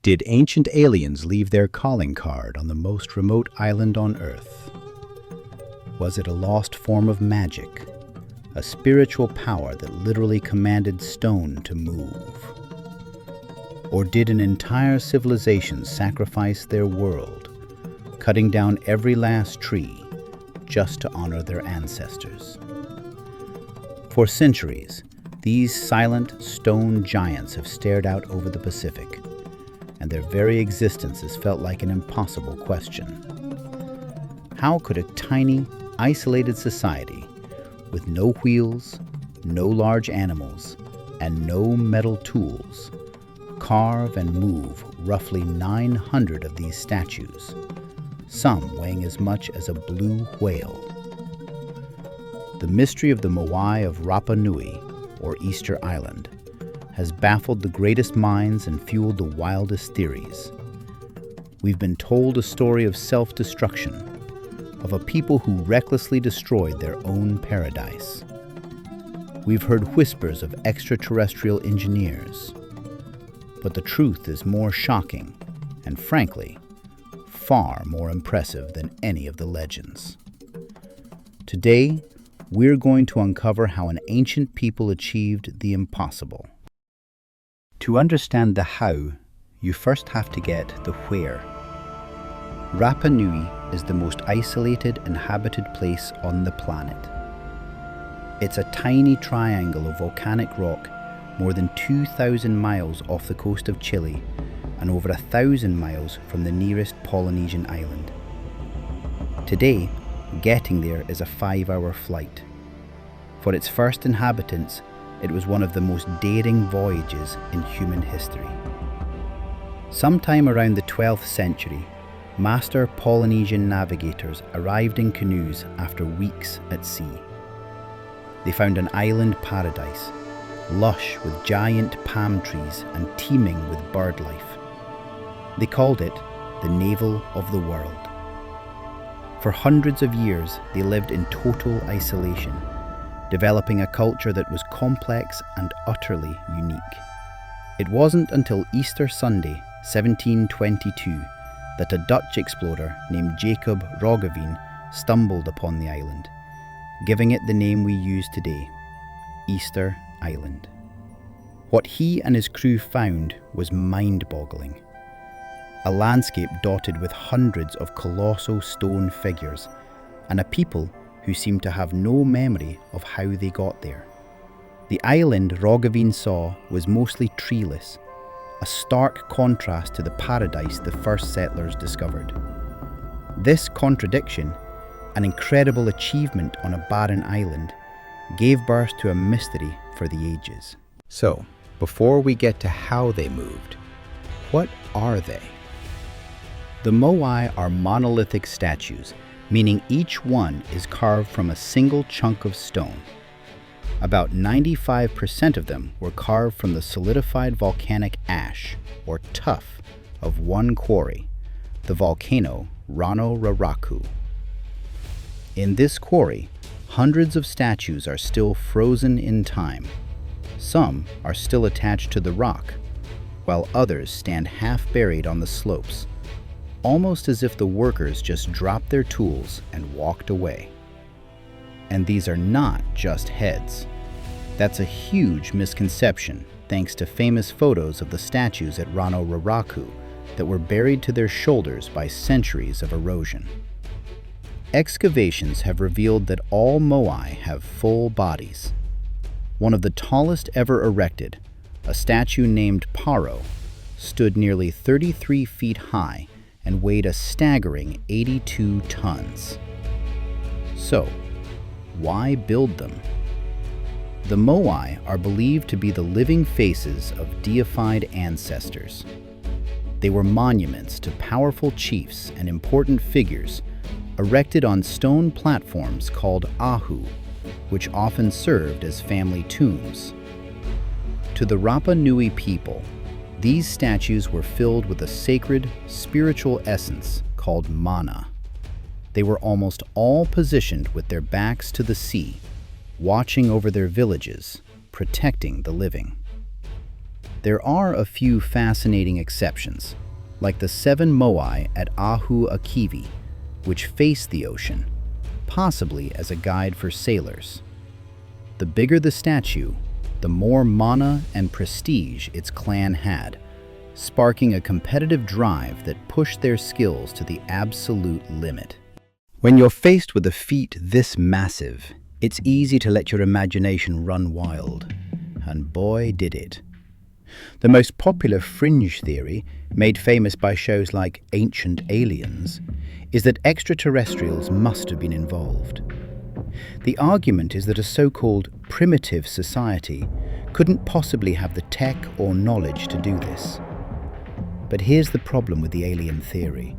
Did ancient aliens leave their calling card on the most remote island on Earth? Was it a lost form of magic, a spiritual power that literally commanded stone to move? Or did an entire civilization sacrifice their world, cutting down every last tree just to honor their ancestors? For centuries, these silent stone giants have stared out over the Pacific, and their very existence has felt like an impossible question. How could a tiny, isolated society with no wheels, no large animals, and no metal tools carve and move roughly 900 of these statues, some weighing as much as a blue whale? The mystery of the Moai of Rapa Nui, or Easter Island, has baffled the greatest minds and fueled the wildest theories. We've been told a story of self-destruction, of a people who recklessly destroyed their own paradise. We've heard whispers of extraterrestrial engineers, but the truth is more shocking and, frankly, far more impressive than any of the legends. Today, we're going to uncover how an ancient people achieved the impossible. To understand the how, you first have to get the where. Rapa Nui is the most isolated inhabited place on the planet. It's a tiny triangle of volcanic rock more than 2,000 miles off the coast of Chile and over 1,000 miles from the nearest Polynesian island. Today, getting there is a 5-hour flight. For its first inhabitants, it was one of the most daring voyages in human history. Sometime around the 12th century, master Polynesian navigators arrived in canoes after weeks at sea. They found an island paradise, lush with giant palm trees and teeming with bird life. They called it the navel of the world. For hundreds of years, they lived in total isolation, developing a culture that was complex and utterly unique. It wasn't until Easter Sunday, 1722, that a Dutch explorer named Jacob Roggeveen stumbled upon the island, giving it the name we use today, Easter Island. What he and his crew found was mind-boggling. A landscape dotted with hundreds of colossal stone figures, and a people who seemed to have no memory of how they got there. The island Roggeveen saw was mostly treeless, a stark contrast to the paradise the first settlers discovered. This contradiction, an incredible achievement on a barren island, gave birth to a mystery for the ages. So, before we get to how they moved, what are they? The Moai are monolithic statues, meaning each one is carved from a single chunk of stone. About 95% of them were carved from the solidified volcanic ash, or tuff, of one quarry, the volcano Rano Raraku. In this quarry, hundreds of statues are still frozen in time. Some are still attached to the rock, while others stand half buried on the slopes, almost as if the workers just dropped their tools and walked away. And these are not just heads. That's a huge misconception, thanks to famous photos of the statues at Rano Raraku that were buried to their shoulders by centuries of erosion. Excavations have revealed that all Moai have full bodies. One of the tallest ever erected, a statue named Paro, stood nearly 33 feet high and weighed a staggering 82 tons. So, why build them? The Moai are believed to be the living faces of deified ancestors. They were monuments to powerful chiefs and important figures, erected on stone platforms called ahu, which often served as family tombs. To the Rapa Nui people, these statues were filled with a sacred, spiritual essence called mana. They were almost all positioned with their backs to the sea, watching over their villages, protecting the living. There are a few fascinating exceptions, like the 7 Moai at Ahu Akivi, which face the ocean, possibly as a guide for sailors. The bigger the statue, the more mana and prestige its clan had, sparking a competitive drive that pushed their skills to the absolute limit. When you're faced with a feat this massive, it's easy to let your imagination run wild. And boy, did it. The most popular fringe theory, made famous by shows like Ancient Aliens, is that extraterrestrials must have been involved. The argument is that a so-called primitive society couldn't possibly have the tech or knowledge to do this. But here's the problem with the alien theory.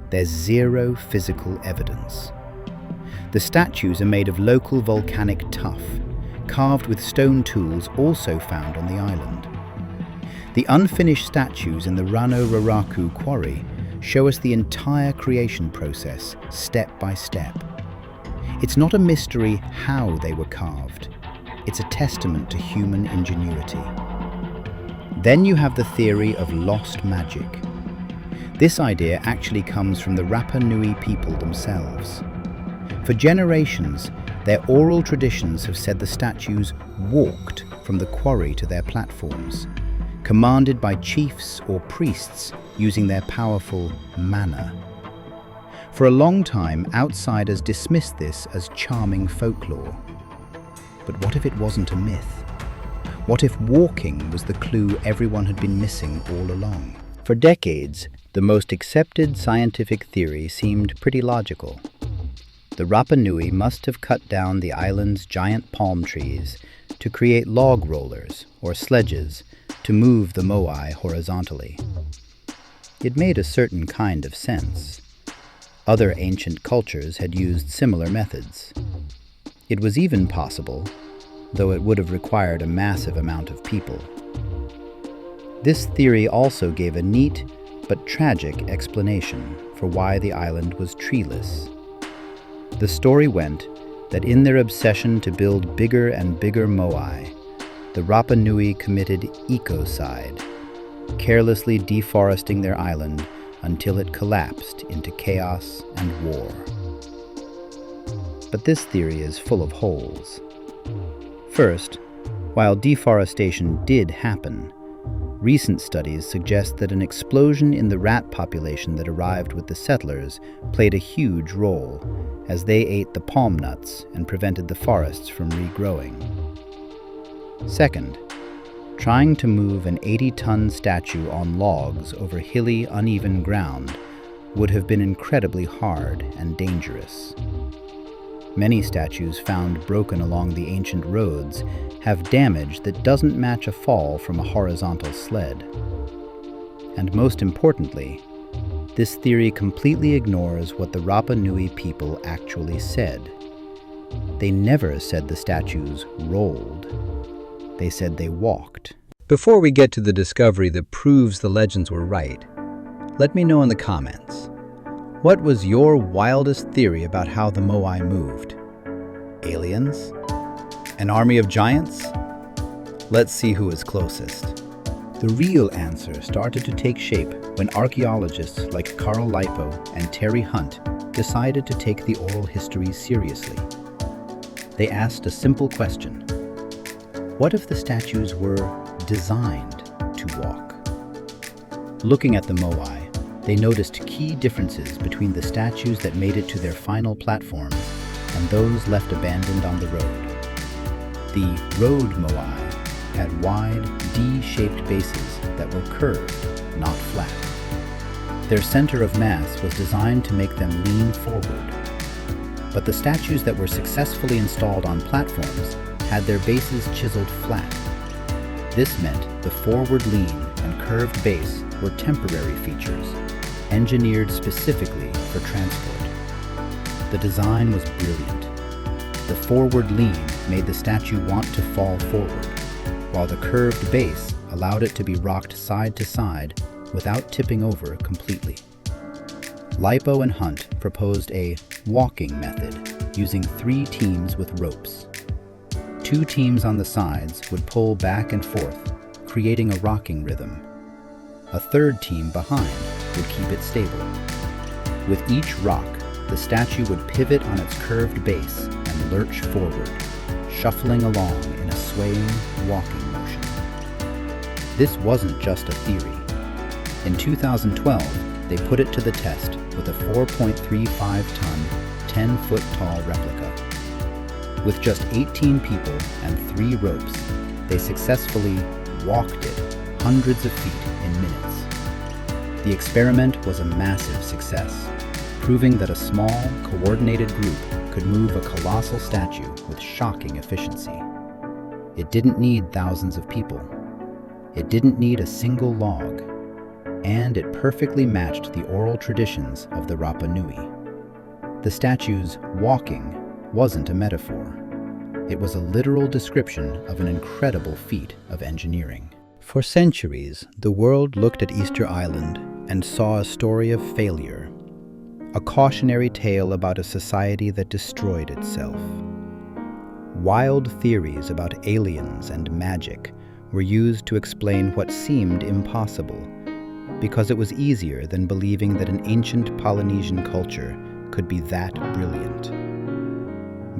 There's zero physical evidence. The statues are made of local volcanic tuff, carved with stone tools also found on the island. The unfinished statues in the Rano Raraku quarry show us the entire creation process, step by step. It's not a mystery how they were carved. It's a testament to human ingenuity. Then you have the theory of lost magic. This idea actually comes from the Rapa Nui people themselves. For generations, their oral traditions have said the statues walked from the quarry to their platforms, commanded by chiefs or priests using their powerful mana. For a long time, outsiders dismissed this as charming folklore. But what if it wasn't a myth? What if walking was the clue everyone had been missing all along? For decades, the most accepted scientific theory seemed pretty logical. The Rapa Nui must have cut down the island's giant palm trees to create log rollers, or sledges, to move the Moai horizontally. It made a certain kind of sense. Other ancient cultures had used similar methods. It was even possible, though it would have required a massive amount of people. This theory also gave a neat but tragic explanation for why the island was treeless. The story went that in their obsession to build bigger and bigger Moai, the Rapa Nui committed ecocide, carelessly deforesting their island until it collapsed into chaos and war. But this theory is full of holes. First, while deforestation did happen, recent studies suggest that an explosion in the rat population that arrived with the settlers played a huge role, as they ate the palm nuts and prevented the forests from regrowing. Second, trying to move an 80-ton statue on logs over hilly, uneven ground would have been incredibly hard and dangerous. Many statues found broken along the ancient roads have damage that doesn't match a fall from a horizontal sled. And most importantly, this theory completely ignores what the Rapa Nui people actually said. They never said the statues rolled. They said they walked. Before we get to the discovery that proves the legends were right, let me know in the comments. What was your wildest theory about how the Moai moved? Aliens? An army of giants? Let's see who is closest. The real answer started to take shape when archaeologists like Carl Lipo and Terry Hunt decided to take the oral histories seriously. They asked a simple question. What if the statues were designed to walk? Looking at the Moai, they noticed key differences between the statues that made it to their final platforms and those left abandoned on the road. The road Moai had wide, D-shaped bases that were curved, not flat. Their center of mass was designed to make them lean forward. But the statues that were successfully installed on platforms had their bases chiseled flat. This meant the forward lean and curved base were temporary features, engineered specifically for transport. The design was brilliant. The forward lean made the statue want to fall forward, while the curved base allowed it to be rocked side to side without tipping over completely. Lipo and Hunt proposed a walking method using 3 teams with ropes. 2 teams on the sides would pull back and forth, creating a rocking rhythm. A third team behind would keep it stable. With each rock, the statue would pivot on its curved base and lurch forward, shuffling along in a swaying, walking motion. This wasn't just a theory. In 2012, they put it to the test with a 4.35-ton, 10-foot-tall replica. With just 18 people and 3 ropes, they successfully walked it hundreds of feet in minutes. The experiment was a massive success, proving that a small, coordinated group could move a colossal statue with shocking efficiency. It didn't need thousands of people. It didn't need a single log, and it perfectly matched the oral traditions of the Rapa Nui. The statue's walking wasn't a metaphor. It was a literal description of an incredible feat of engineering. For centuries, the world looked at Easter Island and saw a story of failure, a cautionary tale about a society that destroyed itself. Wild theories about aliens and magic were used to explain what seemed impossible, because it was easier than believing that an ancient Polynesian culture could be that brilliant.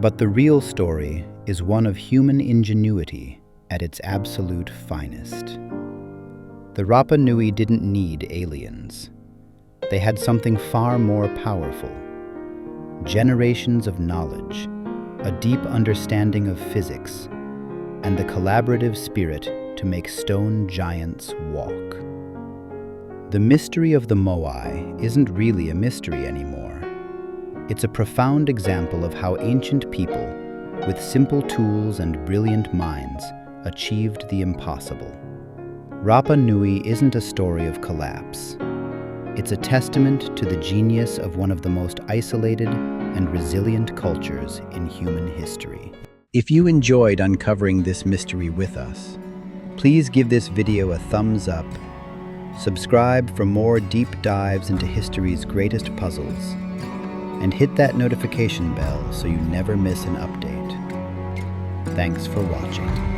But the real story is one of human ingenuity at its absolute finest. The Rapa Nui didn't need aliens. They had something far more powerful: generations of knowledge, a deep understanding of physics, and the collaborative spirit to make stone giants walk. The mystery of the Moai isn't really a mystery anymore. It's a profound example of how ancient people, with simple tools and brilliant minds, achieved the impossible. Rapa Nui isn't a story of collapse. It's a testament to the genius of one of the most isolated and resilient cultures in human history. If you enjoyed uncovering this mystery with us, please give this video a thumbs up, subscribe for more deep dives into history's greatest puzzles, and hit that notification bell so you never miss an update. Thanks for watching.